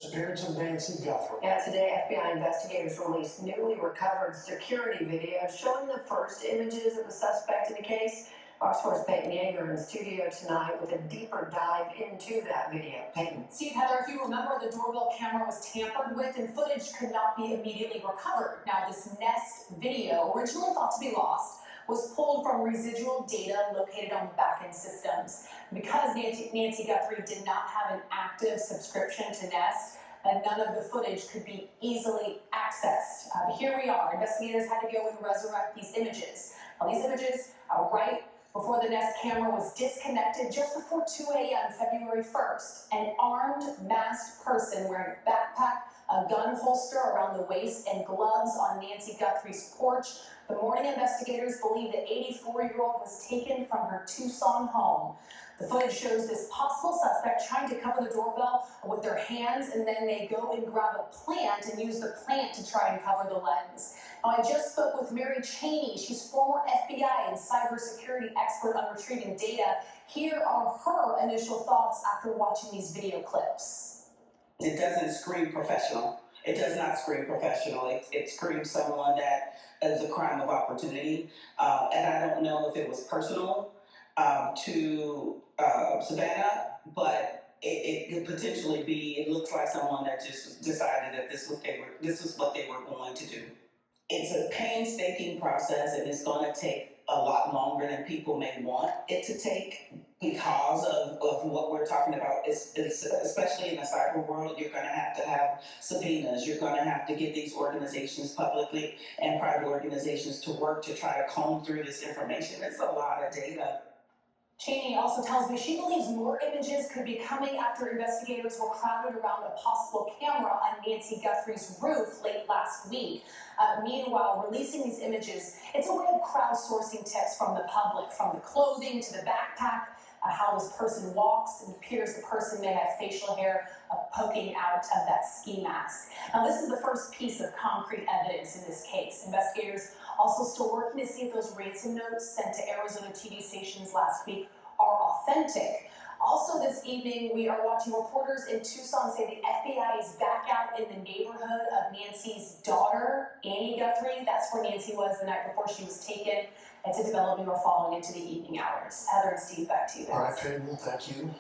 Disappearance of Nancy Guthrie. Yeah, today FBI investigators released newly recovered security video showing the first images of the suspect in the case. Fox 4's Peyton Yeager in studio tonight with a deeper dive into that video. Peyton. Steve, Heather, if you remember, the doorbell camera was tampered with and footage could not be immediately recovered. Now, this Nest video, originally thought to be lost, was pulled from residual data located on the back-end systems. Because Nancy Guthrie did not have an active subscription to Nest, none of the footage could be easily accessed. Here we are. Investigators had to go and resurrect these images. Now, these images are right before the Nest camera was disconnected just before 2 a.m. February 1st. An armed, masked person wearing a backpack, a gun holster around the waist, and gloves on Nancy Guthrie's porch. The morning investigators believe the 84-year-old was taken from her Tucson home. The footage shows this possible suspect trying to cover the doorbell with their hands, and then they go and grab a plant and use the plant to try and cover the lens. Now, I just spoke with Mary Cheney. She's former FBI and cybersecurity expert on retrieving data. Here are her initial thoughts after watching these video clips. It doesn't scream professional. It does not scream professional. It screams someone that is a crime of opportunity. And I don't know if it was personal to Savannah, but it could potentially be. It looks like someone that just decided that this was what they were going to do. It's a painstaking process, and it's going to take a lot longer than people may want it to take because of what we're talking about. It's especially in the cyber world, you're going to have subpoenas. You're going to have to get these organizations, publicly and private organizations, to work to try to comb through this information. It's a lot of data. Cheney also tells me she believes more images could be coming after investigators were crowded around a possible camera on Nancy Guthrie's roof late last week. Meanwhile, releasing these images, it's a way of crowdsourcing tips from the public, from the clothing to the backpack, how this person walks. It appears the person may have facial hair poking out of that ski mask. Now, this is the first piece of concrete evidence in this case. Investigators also still working to see if those ransom notes sent to Arizona TV stations last week are authentic. Also this evening, we are watching reporters in Tucson say the FBI is back out in the neighborhood of Nancy's daughter, Annie Guthrie. That's where Nancy was the night before she was taken. It's a development we're following into the evening hours. Heather and Steve, back to you guys. All right, Peyton, thank you.